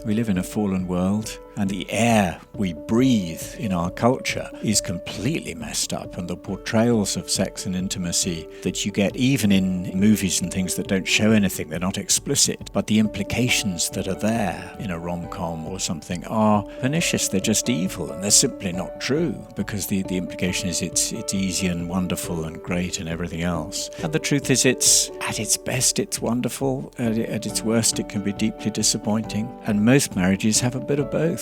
We live in a fallen world, and the air we breathe in our culture is completely messed up, and the portrayals of sex and intimacy that you get even in movies and things that don't show anything, they're not explicit, but the implications that are there in a rom-com or something are pernicious. They're just evil, and they're simply not true, because the implication is it's easy and wonderful and great and everything else. And the truth is, it's at its best it's wonderful, at its worst it can be deeply disappointing, and most marriages have a bit of both.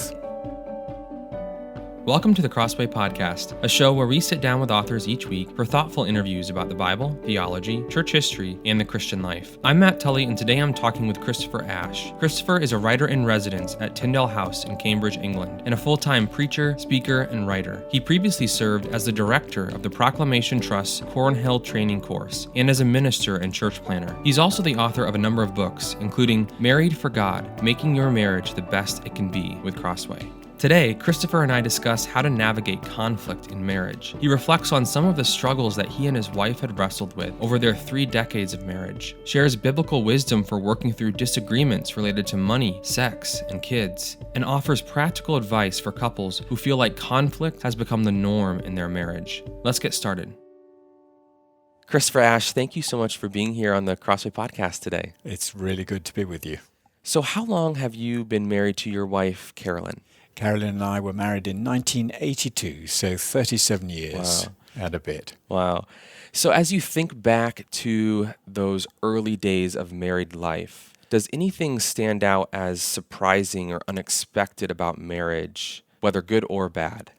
Welcome to the Crossway Podcast, a show where we sit down with authors each week for thoughtful interviews about the Bible, theology, church history, and the Christian life. I'm Matt Tully, and today I'm talking with Christopher Ashe. Christopher is a writer-in-residence at Tyndale House in Cambridge, England, and a full-time preacher, speaker, and writer. He previously served as the director of the Proclamation Trust's Cornhill Training Course and as a minister and church planner. He's also the author of a number of books, including Married for God, Making Your Marriage the Best It Can Be with Crossway. Today, Christopher and I discuss how to navigate conflict in marriage. He reflects on some of the struggles that he and his wife had wrestled with over their 3 decades of marriage, shares biblical wisdom for working through disagreements related to money, sex, and kids, and offers practical advice for couples who feel like conflict has become the norm in their marriage. Let's get started. Christopher Ashe, thank you so much for being here on the Crossway Podcast today. It's really good to be with you. So how long have you been married to your wife, Carolyn? Carolyn and I were married in 1982, so 37 years and a bit. Wow. So as you think back to those early days of married life, does anything stand out as surprising or unexpected about marriage, whether good or bad?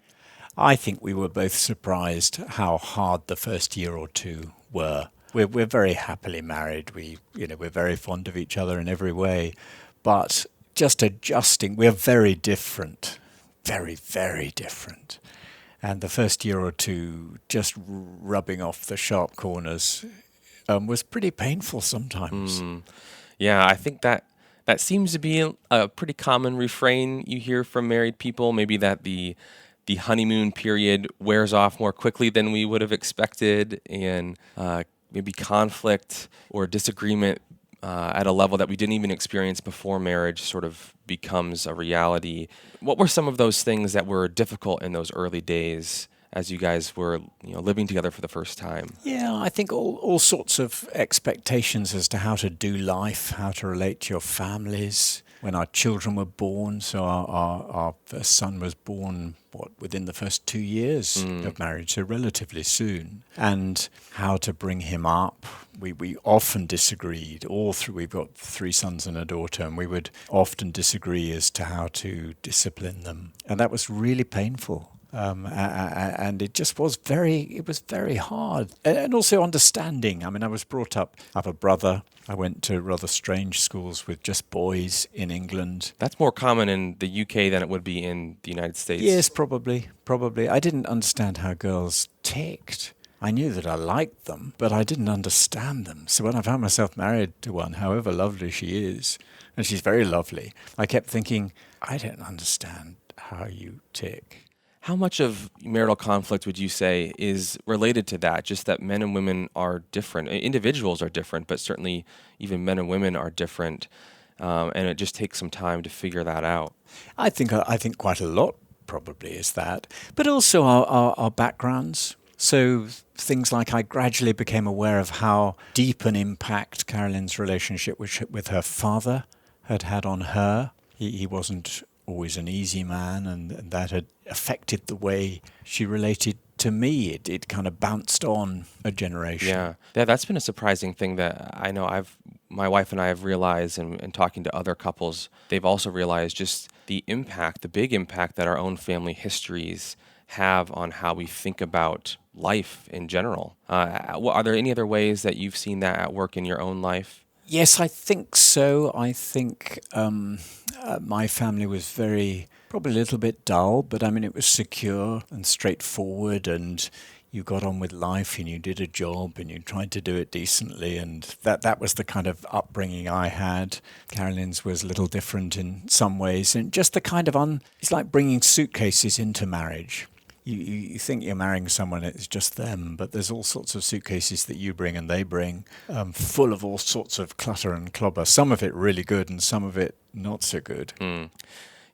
I think we were both surprised how hard the first year or two were. We're very happily married. We're very fond of each other in every way, but just adjusting, we're very different, very, very different. And the first year or two, just rubbing off the sharp corners was pretty painful sometimes. Yeah, I think that seems to be a pretty common refrain you hear from married people, maybe that the honeymoon period wears off more quickly than we would have expected, and maybe conflict or disagreement at a level that we didn't even experience before marriage sort of becomes a reality. What were some of those things that were difficult in those early days as you guys were living together for the first time? Yeah, I think all sorts of expectations as to how to do life, how to relate to your families. When our children were born, so our first son was born, within the first 2 years of marriage, so relatively soon. And how to bring him up. We often disagreed, all through, we've got 3 sons and a daughter, and we would often disagree as to how to discipline them. And that was really painful. And it just was very hard. And also understanding. I mean, I was brought up, I have a brother. I went to rather strange schools with just boys in England. That's more common in the UK than it would be in the United States. Yes, probably. I didn't understand how girls ticked. I knew that I liked them, but I didn't understand them. So when I found myself married to one, however lovely she is, and she's very lovely, I kept thinking, I don't understand how you tick. How much of marital conflict would you say is related to that, just that men and women are different? Individuals are different, but certainly even men and women are different, and it just takes some time to figure that out. I think quite a lot probably is that, but also our backgrounds. So things like I gradually became aware of how deep an impact Carolyn's relationship with her father had on her. He wasn't always an easy man, and that had affected the way she related to me. It kind of bounced on a generation. Yeah, that's been a surprising thing that I know my wife and I have realized, and talking to other couples, they've also realized just the big impact that our own family histories have on how we think about life in general. Are there any other ways that you've seen that at work in your own life? Yes, I think so. I think my family was probably a little bit dull, but I mean, it was secure and straightforward, and you got on with life and you did a job and you tried to do it decently, and that was the kind of upbringing I had. Carolyn's was a little different in some ways, and just the kind of it's like bringing suitcases into marriage. You think you're marrying someone, it's just them, but there's all sorts of suitcases that you bring and they bring, full of all sorts of clutter and clobber. Some of it really good and some of it not so good.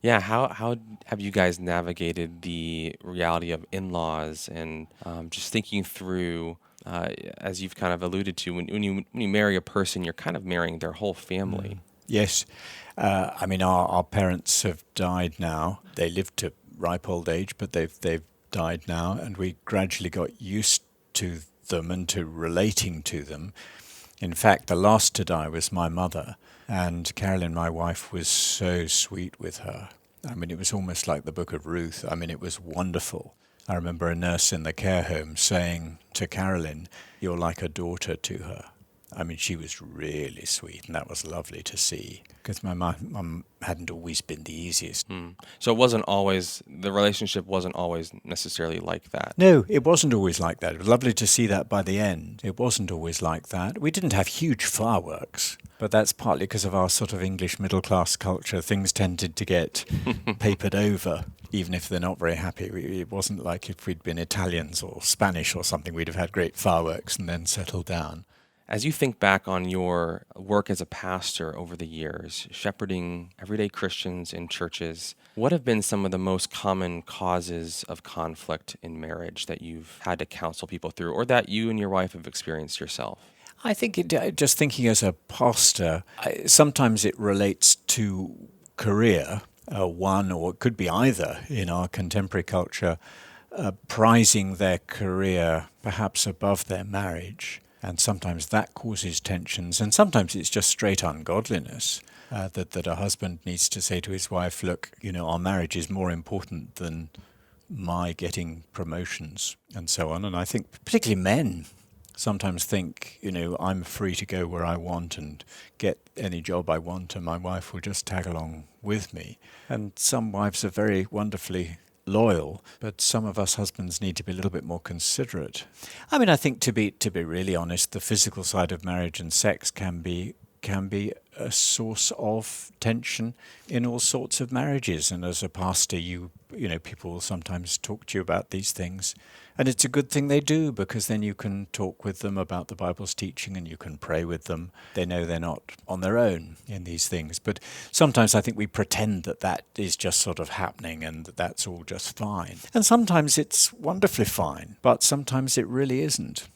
Yeah, how have you guys navigated the reality of in-laws and just thinking through, as you've kind of alluded to, when you marry a person, you're kind of marrying their whole family. Yes. I mean, our parents have died now. They lived to ripe old age, but they've died now, and we gradually got used to them and to relating to them. In fact, the last to die was my mother, and Carolyn, my wife, was so sweet with her. I mean, it was almost like the book of Ruth. I mean, it was wonderful. I remember a nurse in the care home saying to Carolyn, "You're like a daughter to her." I mean, she was really sweet, and that was lovely to see, because my mum hadn't always been the easiest. So the relationship wasn't always necessarily like that. No, it wasn't always like that. It was lovely to see that by the end. It wasn't always like that. We didn't have huge fireworks, but that's partly because of our sort of English middle-class culture. Things tended to get papered over, even if they're not very happy. It wasn't like if we'd been Italians or Spanish or something, we'd have had great fireworks and then settled down. As you think back on your work as a pastor over the years, shepherding everyday Christians in churches, what have been some of the most common causes of conflict in marriage that you've had to counsel people through, or that you and your wife have experienced yourself? I think just thinking as a pastor, sometimes it relates to career, one, or it could be either in our contemporary culture, prizing their career perhaps above their marriage. And sometimes that causes tensions, and sometimes it's just straight ungodliness, that a husband needs to say to his wife, "Look, our marriage is more important than my getting promotions," and so on. And I think particularly men sometimes think, I'm free to go where I want and get any job I want, and my wife will just tag along with me. And some wives are very wonderfully loyal, but some of us husbands need to be a little bit more considerate. I mean, I think to be really honest, the physical side of marriage and sex can be a source of tension in all sorts of marriages. And as a pastor, people will sometimes talk to you about these things. And it's a good thing they do, because then you can talk with them about the Bible's teaching and you can pray with them. They know they're not on their own in these things. But sometimes I think we pretend that is just sort of happening and that's all just fine. And sometimes it's wonderfully fine, but sometimes it really isn't.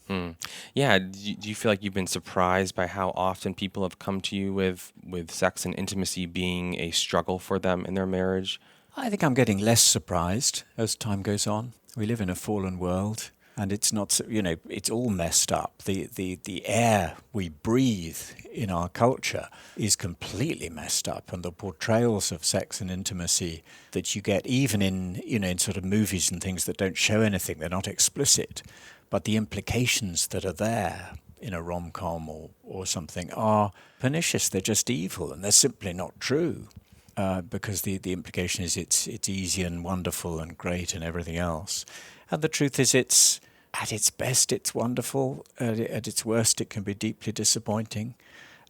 Yeah. Do you feel like you've been surprised by how often people have come to you with sex and intimacy being a struggle for them in their marriage? I think I'm getting less surprised as time goes on. We live in a fallen world, and it's not, it's all messed up. The air we breathe in our culture is completely messed up, and the portrayals of sex and intimacy that you get even in sort of movies and things that don't show anything, they're not explicit, but the implications that are there in a rom-com or something are pernicious. They're just evil, and they're simply not true. Because the implication is it's easy and wonderful and great and everything else. And the truth is it's at its best it's wonderful, at its worst it can be deeply disappointing.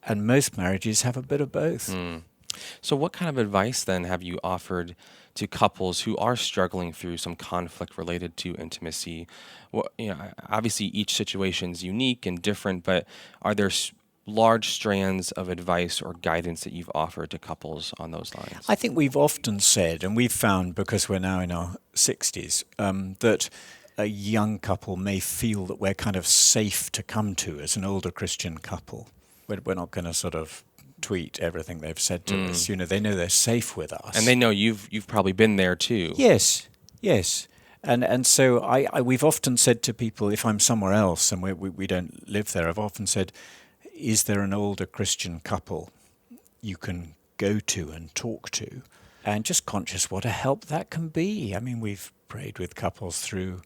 And most marriages have a bit of both. So what kind of advice then have you offered to couples who are struggling through some conflict related to intimacy? Well, obviously each situation is unique and different, but are there large strands of advice or guidance that you've offered to couples on those lines? I think we've often said, and we've found, because we're now in our 60s, that a young couple may feel that we're kind of safe to come to as an older Christian couple. We're not going to sort of tweet everything they've said to us. They know they're safe with us. And they know you've probably been there too. Yes. And so we've often said to people, if I'm somewhere else and we don't live there, I've often said, is there an older Christian couple you can go to and talk to? And just conscious what a help that can be. I mean, we've prayed with couples through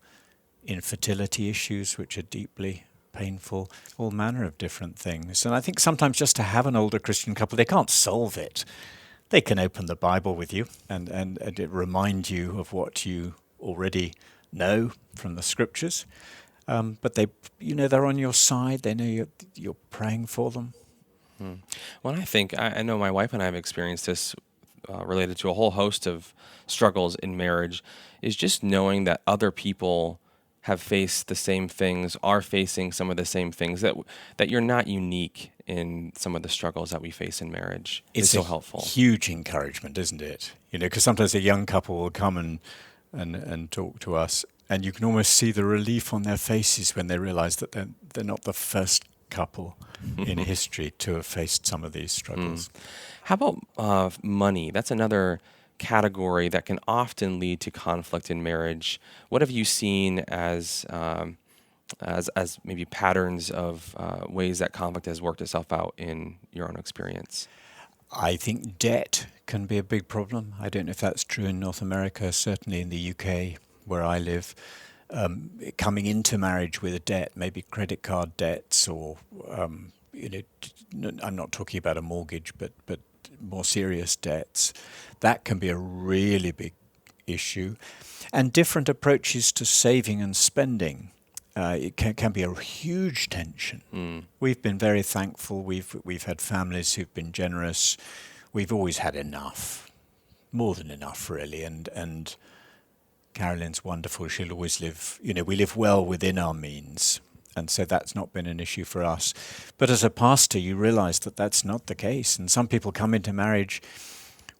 infertility issues, which are deeply painful, all manner of different things. And I think sometimes just to have an older Christian couple, they can't solve it. They can open the Bible with you and it remind you of what you already know from the Scriptures. But they're on your side. They know you're praying for them. Well, I know my wife and I have experienced this related to a whole host of struggles in marriage, is just knowing that other people have faced the same things, are facing some of the same things, that you're not unique in some of the struggles that we face in marriage. It's so helpful. Huge encouragement, isn't it? Because sometimes a young couple will come and talk to us, and you can almost see the relief on their faces when they realize that they're not the first couple in history to have faced some of these struggles. How about money? That's another category that can often lead to conflict in marriage. What have you seen as maybe patterns of ways that conflict has worked itself out in your own experience? I think debt can be a big problem. I don't know if that's true in North America, certainly in the UK where I live. Coming into marriage with a debt, maybe credit card debts, or I'm not talking about a mortgage, but more serious debts, that can be a really big issue. And different approaches to saving and spending, it can be a huge tension. We've been very thankful. We've had families who've been generous. We've always had enough, more than enough, really. And Carolyn's wonderful. She'll always live, we live well within our means. And so that's not been an issue for us. But as a pastor, you realize that that's not the case. And some people come into marriage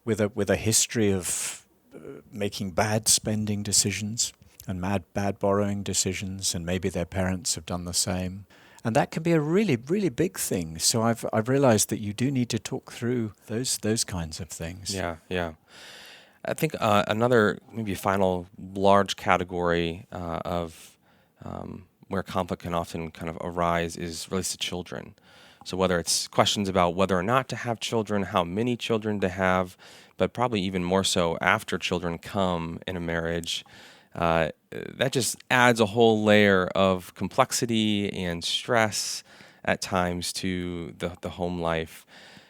with a history of making bad spending decisions and bad borrowing decisions, and maybe their parents have done the same. And that can be a really, really big thing. So I've realized that you do need to talk through those kinds of things. Yeah. I think another, maybe final large category of where conflict can often kind of arise is related to children. So whether it's questions about whether or not to have children, how many children to have, but probably even more so after children come in a marriage, that just adds a whole layer of complexity and stress at times to the home life.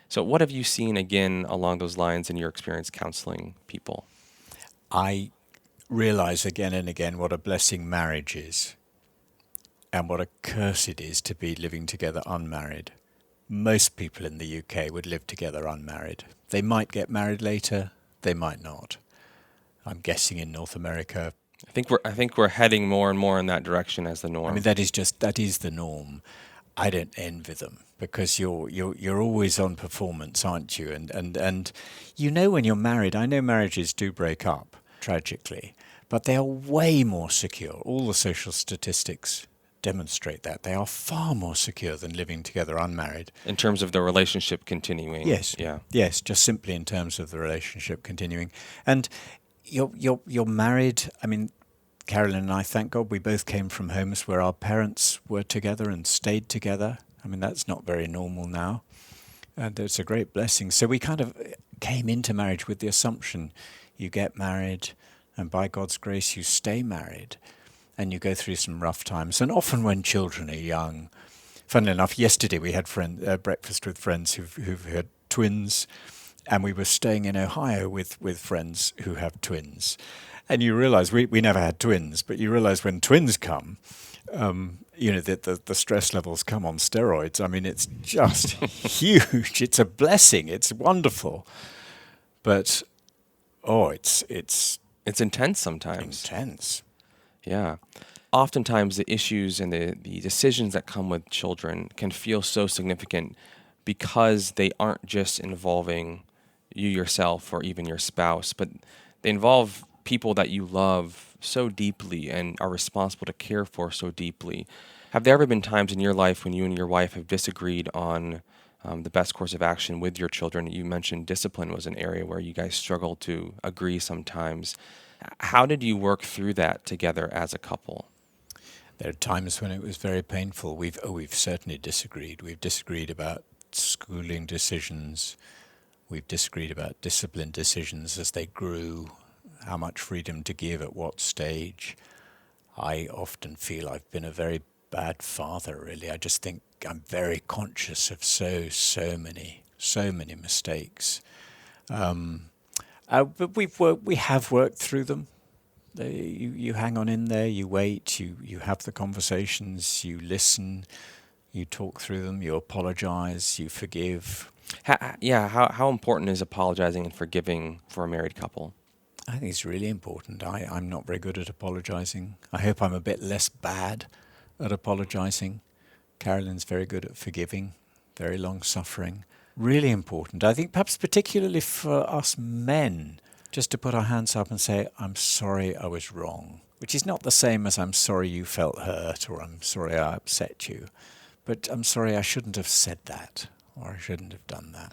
So what have you seen, again, along those lines in your experience counseling people? I realize again and again what a blessing marriage is and what a curse it is to be living together unmarried. Most people in the UK would live together unmarried. They might get married later, they might not. I'm guessing in North America. I think we're heading more and more in that direction as the norm. I mean, that is the norm. I don't envy them, because you're always on performance, aren't you? And when you're married, I know marriages do break up tragically, but they are way more secure. All the social statistics demonstrate that. They are far more secure than living together unmarried. In terms of the relationship continuing. Yes. Yeah. Yes, just simply in terms of the relationship continuing. And you're married. I mean, Carolyn and I, thank God, we both came from homes where our parents were together and stayed together. I mean, that's not very normal now. And it's a great blessing. So we kind of came into marriage with the assumption you get married, and by God's grace you stay married, and you go through some rough times. And often when children are young, funnily enough, yesterday we had breakfast with friends who've had twins, and we were staying in Ohio with friends who have twins. And you realize, we never had twins, but you realize when twins come, that the stress levels come on steroids. I mean, it's just huge. It's a blessing. It's wonderful. But, it's intense sometimes. Intense. Yeah. Oftentimes the issues and the decisions that come with children can feel so significant because they aren't just involving you yourself or even your spouse, but they involve people that you love so deeply and are responsible to care for so deeply. Have there ever been times in your life when you and your wife have disagreed on the best course of action with your children? You mentioned discipline was an area where you guys struggled to agree sometimes. How did you work through that together as a couple? There are times when it was very painful. We've certainly disagreed. We've disagreed about schooling decisions. We've disagreed about discipline decisions as they grew, how much freedom to give at what stage. I often feel I've been a very bad father, really. I just think I'm very conscious of so many mistakes. But we have worked through them. You hang on in there, you wait, you have the conversations, you listen, you talk through them, you apologize, you forgive. How important is apologizing and forgiving for a married couple? I think it's really important. I'm not very good at apologizing. I hope I'm a bit less bad at apologizing. Carolyn's very good at forgiving, very long-suffering. Really important. I think perhaps particularly for us men, just to put our hands up and say, I'm sorry I was wrong, which is not the same as I'm sorry you felt hurt or I'm sorry I upset you, but I'm sorry I shouldn't have said that or I shouldn't have done that.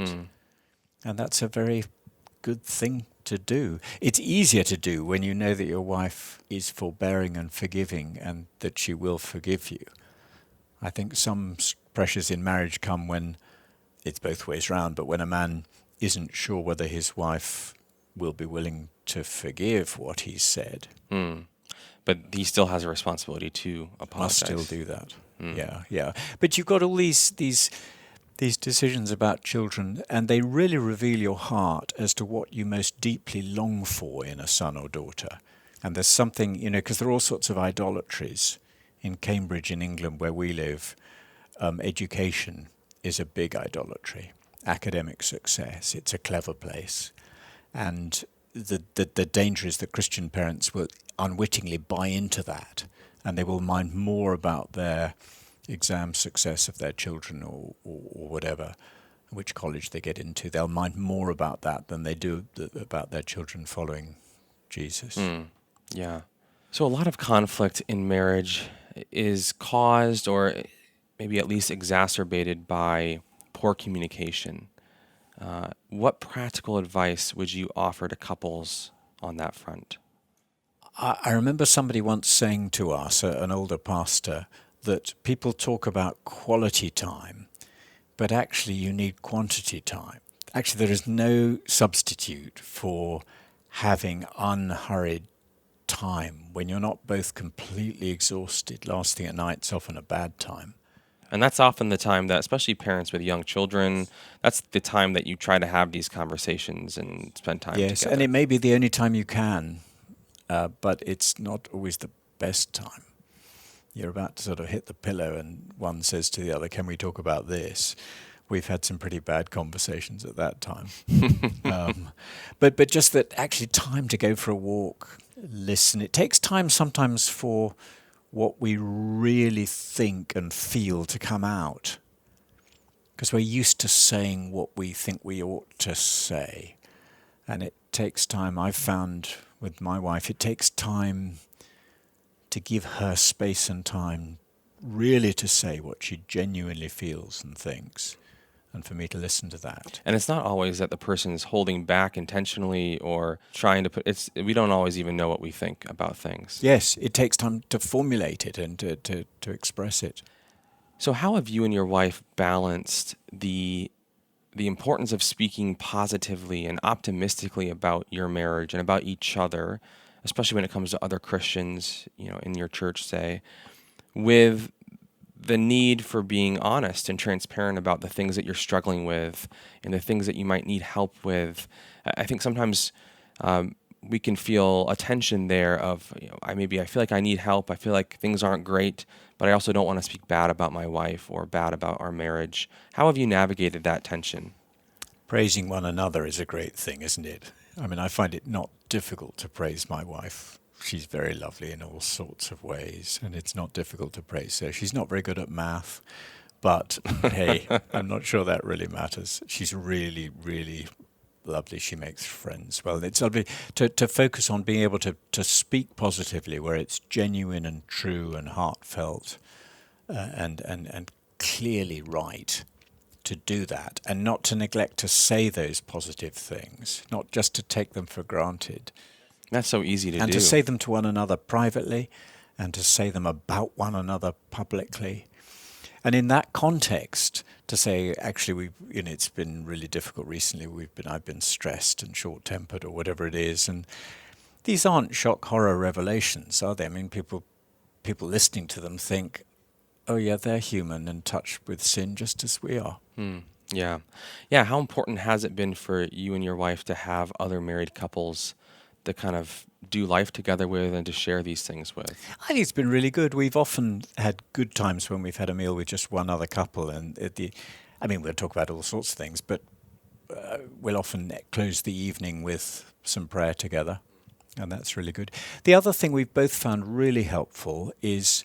And that's a very good thing to do. It's easier to do when you know that your wife is forbearing and forgiving and that she will forgive you. I think some pressures in marriage come when it's both ways round, but when a man isn't sure whether his wife will be willing to forgive what he said. But he still has a responsibility to apologize. Must still do that. Yeah. But you've got all these decisions about children, and they really reveal your heart as to what you most deeply long for in a son or daughter. And there's something, because there are all sorts of idolatries. In Cambridge, in England, where we live, education is a big idolatry. Academic success, it's a clever place. And the danger is that Christian parents will unwittingly buy into that, and they will mind more about their exam success of their children or whatever, which college they get into. They'll mind more about that than they do about their children following Jesus. Yeah. So a lot of conflict in marriage is caused or maybe at least exacerbated by poor communication. What practical advice would you offer to couples on that front? I remember somebody once saying to us, an older pastor, that people talk about quality time, but actually you need quantity time. Actually, there is no substitute for having unhurried time when you're not both completely exhausted. Last thing at night's often a bad time. And that's often the time that, especially parents with young children, that's the time that you try to have these conversations and spend time together. Yes, and it may be the only time you can, but it's not always the best time. You're about to sort of hit the pillow and one says to the other, can we talk about this? We've had some pretty bad conversations at that time. But just that actually time to go for a walk, listen. It takes time sometimes for what we really think and feel to come out, because we're used to saying what we think we ought to say. And it takes time. I've found with my wife, it takes time to give her space and time really to say what she genuinely feels and thinks, and for me to listen to that. And it's not always that the person is holding back intentionally or trying to we don't always even know what we think about things. Yes, it takes time to formulate it and to express it. So how have you and your wife balanced the importance of speaking positively and optimistically about your marriage and about each other, especially when it comes to other Christians, in your church, say, with the need for being honest and transparent about the things that you're struggling with and the things that you might need help with? I think sometimes we can feel a tension there of, I feel like I need help. I feel like things aren't great, but I also don't want to speak bad about my wife or bad about our marriage. How have you navigated that tension? Praising one another is a great thing, isn't it? I find it not difficult to praise my wife. She's very lovely in all sorts of ways, and it's not difficult to praise her. She's not very good at math, but hey, I'm not sure that really matters. She's really, really lovely. She makes friends. Well, it's lovely to focus on being able to speak positively where it's genuine and true and heartfelt and clearly right. To do that and not to neglect to say those positive things, not just to take them for granted. That's so easy to do. And to say them to one another privately and to say them about one another publicly. And in that context, to say, actually, it's been really difficult recently. I've been stressed and short-tempered or whatever it is. And these aren't shock horror revelations, are they? People listening to them think, oh yeah, they're human and touched with sin just as we are. Yeah. How important has it been for you and your wife to have other married couples to kind of do life together with and to share these things with? I think it's been really good. We've often had good times when we've had a meal with just one other couple, and I mean, we'll talk about all sorts of things, but we'll often close the evening with some prayer together, and that's really good. The other thing we've both found really helpful is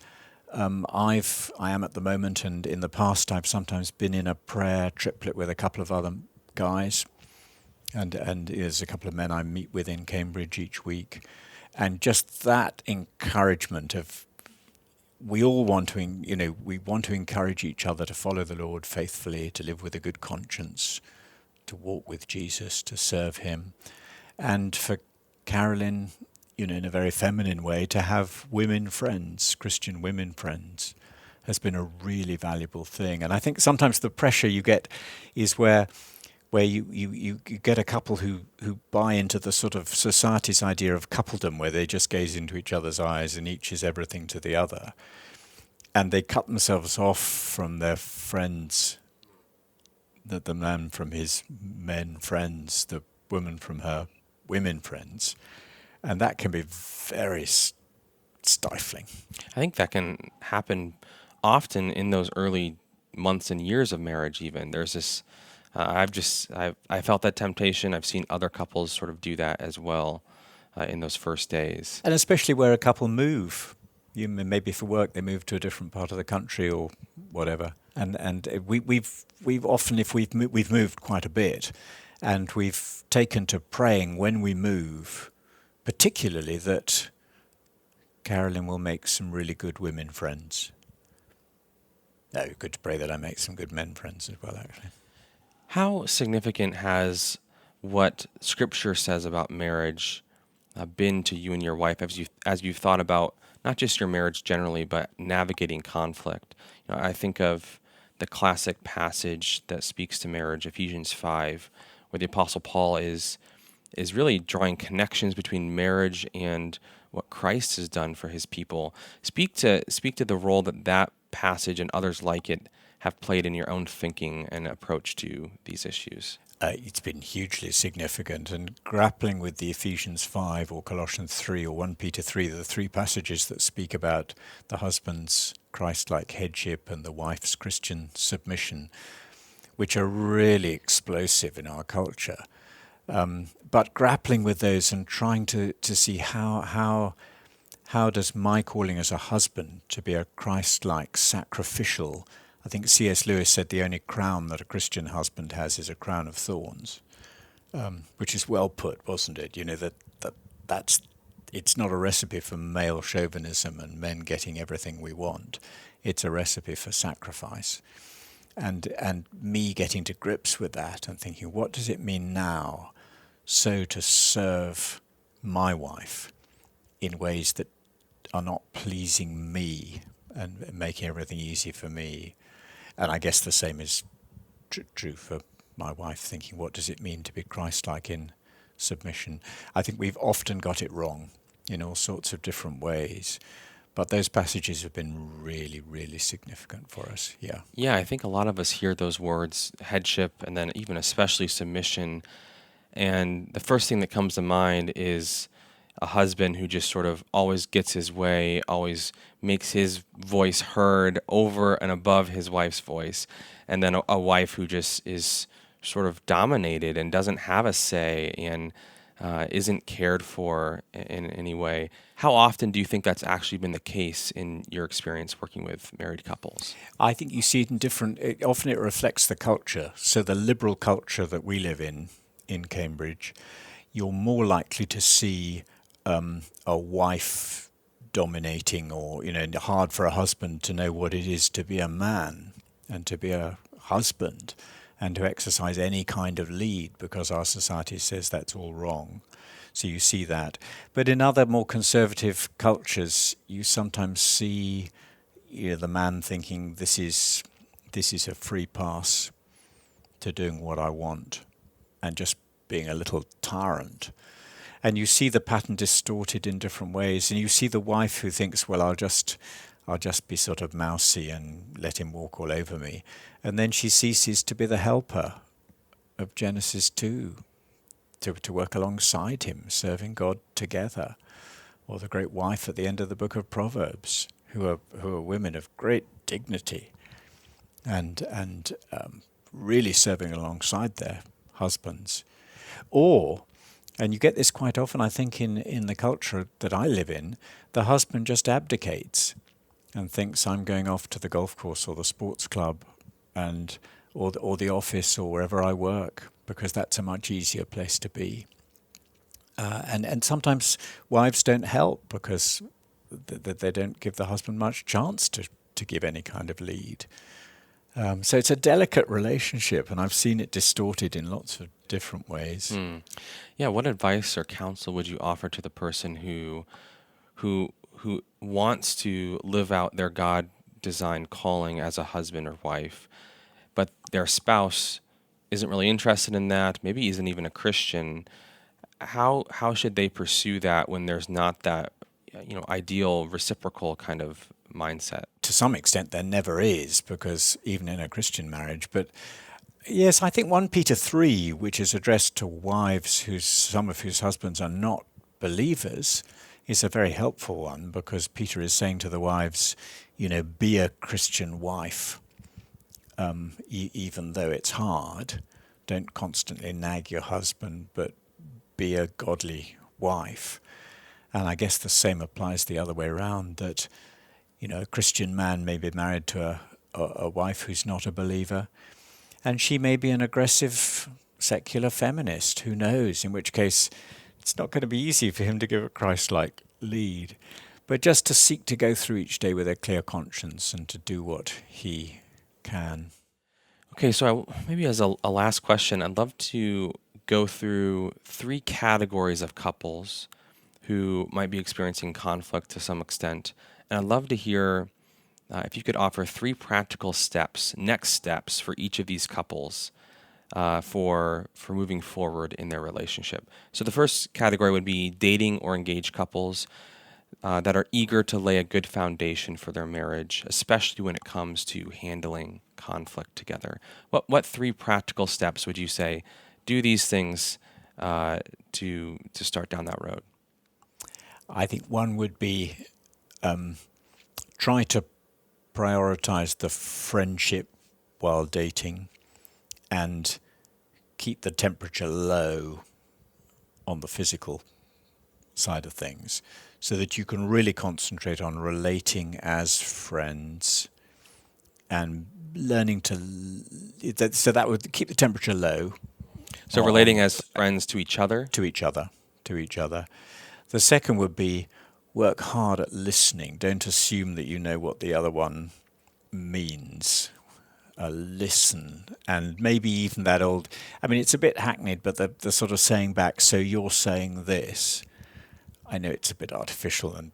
I am at the moment, and in the past I've sometimes been in a prayer triplet with a couple of other guys, and there's a couple of men I meet with in Cambridge each week, and just that encouragement of we all want to, we want to encourage each other to follow the Lord faithfully, to live with a good conscience, to walk with Jesus, to serve him. And for Carolyn, in a very feminine way, to have women friends, Christian women friends, has been a really valuable thing. And I think sometimes the pressure you get is where you get a couple who buy into the sort of society's idea of coupledom, where they just gaze into each other's eyes and each is everything to the other. And they cut themselves off from their friends, the man from his men friends, the woman from her women friends. And that can be very stifling. I think that can happen often in those early months and years of marriage even. There's this... I felt that temptation. I've seen other couples sort of do that as well in those first days. And especially where a couple move, maybe for work they move to a different part of the country or whatever. And we've often, if we've moved quite a bit, and we've taken to praying when we move, particularly that Carolyn will make some really good women friends. No, good to pray that I make some good men friends as well, actually. How significant has what Scripture says about marriage been to you and your wife as you've thought about not just your marriage generally, but navigating conflict? I think of the classic passage that speaks to marriage, Ephesians 5, where the Apostle Paul is really drawing connections between marriage and what Christ has done for his people. Speak to the role that passage and others like it have played in your own thinking and approach to these issues. It's been hugely significant, and grappling with the Ephesians 5 or Colossians 3 or 1 Peter 3, the three passages that speak about the husband's Christ-like headship and the wife's Christian submission, which are really explosive in our culture. But grappling with those and trying to see how does my calling as a husband to be a Christ-like, sacrificial. I think C.S. Lewis said the only crown that a Christian husband has is a crown of thorns, which is well put, wasn't it? That's it's not a recipe for male chauvinism and men getting everything we want. It's a recipe for sacrifice. And me getting to grips with that and thinking, what does it mean now so to serve my wife in ways that are not pleasing me and making everything easy for me? And I guess the same is true for my wife, thinking, what does it mean to be Christ-like in submission? I think we've often got it wrong in all sorts of different ways. But those passages have been really, really significant for us, yeah. Yeah, I think a lot of us hear those words, headship, and then even especially submission. And the first thing that comes to mind is a husband who just sort of always gets his way, always makes his voice heard over and above his wife's voice. And then a wife who just is sort of dominated and doesn't have a say and isn't cared for in any way. How often do you think that's actually been the case in your experience working with married couples? I think you see it in often it reflects the culture. So the liberal culture that we live in Cambridge, you're more likely to see a wife dominating, or hard for a husband to know what it is to be a man and to be a husband and to exercise any kind of lead, because our society says that's all wrong. So you see that. But in other more conservative cultures, you sometimes see the man thinking this is a free pass to doing what I want and just being a little tyrant. And you see the pattern distorted in different ways. And you see the wife who thinks, well, I'll just be sort of mousy and let him walk all over me. And then she ceases to be the helper of Genesis 2, to work alongside him, serving God together. Or the great wife at the end of the book of Proverbs, who are women of great dignity and really serving alongside their husbands. Or, and you get this quite often, I think, in the culture that I live in, the husband just abdicates and thinks, I'm going off to the golf course or the sports club or the office or wherever I work, because that's a much easier place to be. And sometimes wives don't help because they don't give the husband much chance to give any kind of lead. So it's a delicate relationship, and I've seen it distorted in lots of different ways. Yeah, what advice or counsel would you offer to the person who wants to live out their God-designed calling as a husband or wife, but their spouse isn't really interested in that, maybe isn't even a Christian? How should they pursue that when there's not that ideal reciprocal kind of mindset? To some extent, there never is, because even in a Christian marriage. But yes, I think 1 Peter 3, which is addressed to wives some of whose husbands are not believers, is a very helpful one, because Peter is saying to the wives, be a Christian wife, even though it's hard. Don't constantly nag your husband, but be a godly wife. And I guess the same applies the other way around, that a Christian man may be married to a wife who's not a believer, and she may be an aggressive secular feminist, who knows, in which case it's not going to be easy for him to give a Christ-like lead. But just to seek to go through each day with a clear conscience and to do what he can. Okay, so maybe as a last question, I'd love to go through 3 categories of couples who might be experiencing conflict to some extent. And I'd love to hear if you could offer 3 practical next steps for each of these couples for moving forward in their relationship. So the first category would be dating or engaged couples that are eager to lay a good foundation for their marriage, especially when it comes to handling conflict together. What 3 practical steps would you say? Do these things to start down that road? I think one would be try to prioritize the friendship while dating and keep the temperature low on the physical side of things, so that you can really concentrate on relating as friends and learning so that would keep the temperature low. So relating as friends to each other? To each other. The second would be work hard at listening. Don't assume that you know what the other one means. Listen. And maybe even that old, it's a bit hackneyed, but the sort of saying back, so you're saying this. I know it's a bit artificial and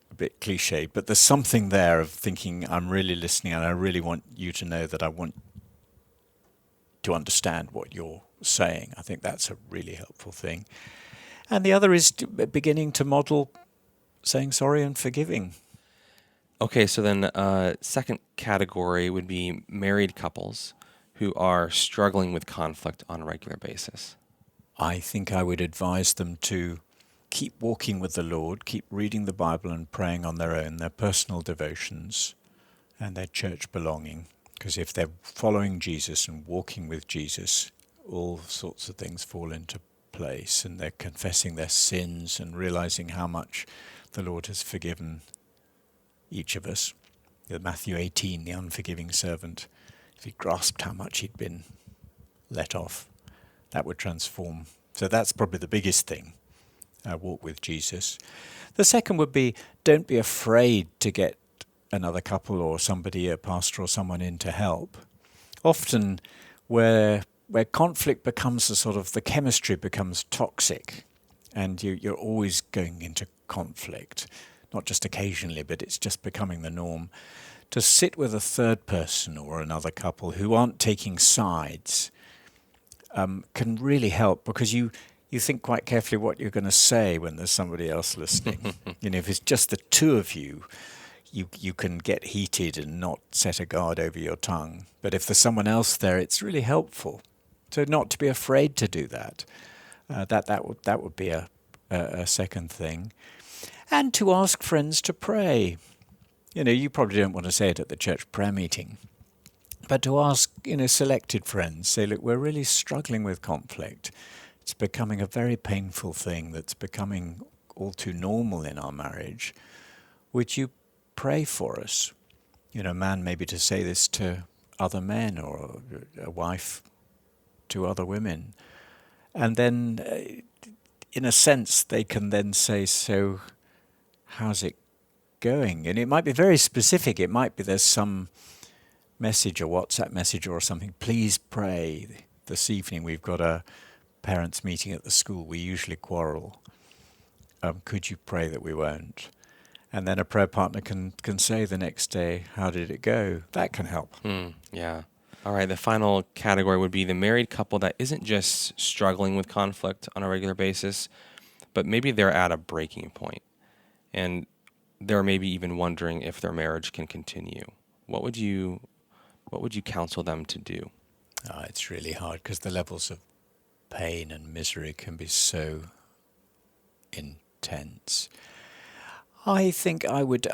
a bit cliche, but there's something there of thinking, I'm really listening and I really want you to know that I want to understand what you're saying. I think that's a really helpful thing. And the other is beginning to model saying sorry and forgiving. Okay, so then second category would be married couples who are struggling with conflict on a regular basis. I think I would advise them to keep walking with the Lord, keep reading the Bible and praying on their own, their personal devotions and their church belonging. Because if they're following Jesus and walking with Jesus, all sorts of things fall into place, and they're confessing their sins and realizing how much the Lord has forgiven each of us. Matthew 18, the unforgiving servant, if he grasped how much he'd been let off, that would transform. So that's probably the biggest thing, walk with Jesus. The second would be, don't be afraid to get another couple or somebody, a pastor or someone in to help. Often where conflict becomes the chemistry becomes toxic, and you're always going into conflict, not just occasionally, but it's just becoming the norm. To sit with a third person or another couple who aren't taking sides can really help, because you think quite carefully what you're going to say when there's somebody else listening. If it's just the two of you, you can get heated and not set a guard over your tongue. But if there's someone else there, it's really helpful. So not to be afraid to do that. That would be a second thing. And to ask friends to pray. You probably don't want to say it at the church prayer meeting, But to ask, selected friends, say, look, we're really struggling with conflict. It's becoming a very painful thing that's becoming all too normal in our marriage. Would you pray for us? Man maybe to say this to other men, or a wife to other women. And then, in a sense, they can then say, so how's it going? And it might be very specific. It might be there's some message or WhatsApp message or something. Please pray. This evening we've got a parents' meeting at the school. We usually quarrel. Could you pray that we won't? And then a prayer partner can say the next day, how did it go? That can help. Yeah. All right, the final category would be the married couple that isn't just struggling with conflict on a regular basis, but maybe they're at a breaking point, and they're maybe even wondering if their marriage can continue. What would you counsel them to do? It's really hard because the levels of pain and misery can be so intense. I think I would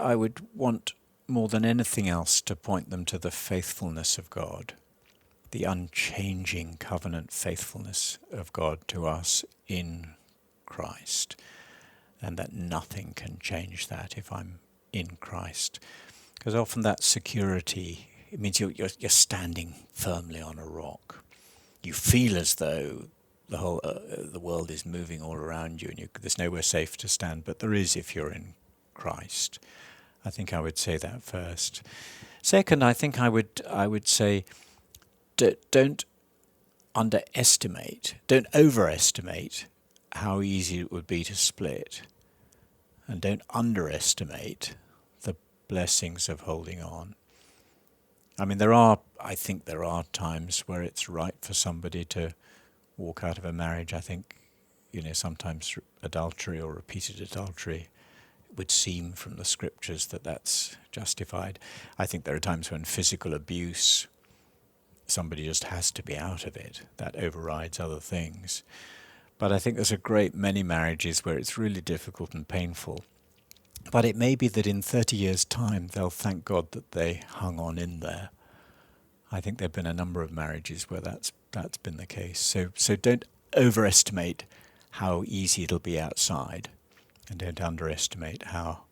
want more than anything else to point them to the faithfulness of God, the unchanging covenant faithfulness of God to us in Christ, and that nothing can change that if I'm in Christ. Because often that security, it means you're standing firmly on a rock. You feel as though the world is moving all around you, and there's nowhere safe to stand, but there is if you're in Christ. I think I would say that first. Second, I think I would say don't overestimate how easy it would be to split, and don't underestimate the blessings of holding on. I mean, I think there are times where it's right for somebody to walk out of a marriage. I think, sometimes adultery or repeated adultery would seem from the scriptures that that's justified. I think there are times when physical abuse, somebody just has to be out of it. That overrides other things. But I think there's a great many marriages where it's really difficult and painful. But it may be that in 30 years' time, they'll thank God that they hung on in there. I think there have been a number of marriages where that's been the case. So don't overestimate how easy it'll be outside. And don't underestimate how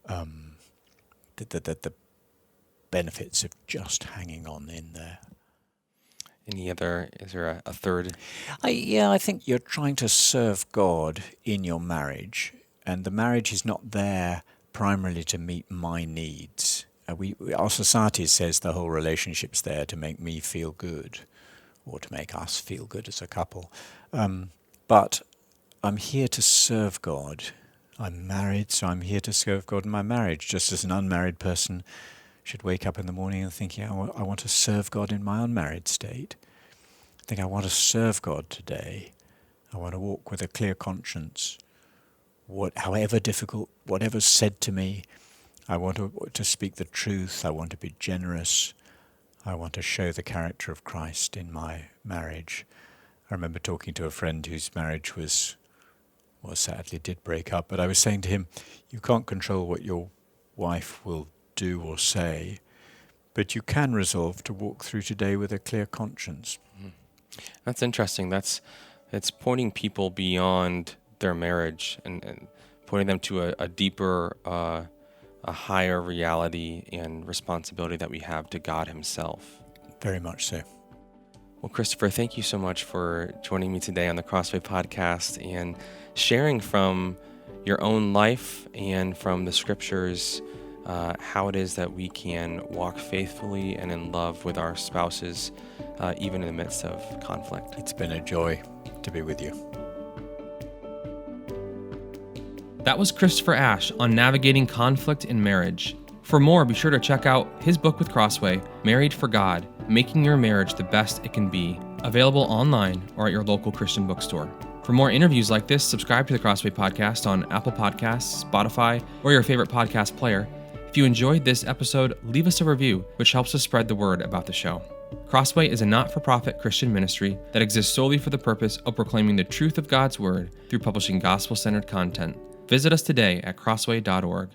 the benefits of just hanging on in there. Is there a third? I think you're trying to serve God in your marriage, and the marriage is not there primarily to meet my needs. Our society says the whole relationship's there to make me feel good, or to make us feel good as a couple. But I'm here to serve God. I'm married, so I'm here to serve God in my marriage, just as an unmarried person should wake up in the morning and think, I want to serve God in my unmarried state. I think I want to serve God today. I want to walk with a clear conscience. However difficult, whatever's said to me, I want to speak the truth. I want to be generous. I want to show the character of Christ in my marriage. I remember talking to a friend whose marriage sadly did break up, but I was saying to him, you can't control what your wife will do or say, but you can resolve to walk through today with a clear conscience. That's interesting. It's pointing people beyond their marriage and pointing them to a deeper, a higher reality and responsibility that we have to God himself. Very much so. Well, Christopher, thank you so much for joining me today on the Crossway Podcast and sharing from your own life and from the scriptures how it is that we can walk faithfully and in love with our spouses, even in the midst of conflict. It's been a joy to be with you. That was Christopher Ash on navigating conflict in marriage. For more, be sure to check out his book with Crossway, Married for God, Making Your Marriage the Best It Can Be, available online or at your local Christian bookstore. For more interviews like this, subscribe to the Crossway Podcast on Apple Podcasts, Spotify, or your favorite podcast player. If you enjoyed this episode, leave us a review, which helps us spread the word about the show. Crossway is a not-for-profit Christian ministry that exists solely for the purpose of proclaiming the truth of God's Word through publishing gospel-centered content. Visit us today at crossway.org.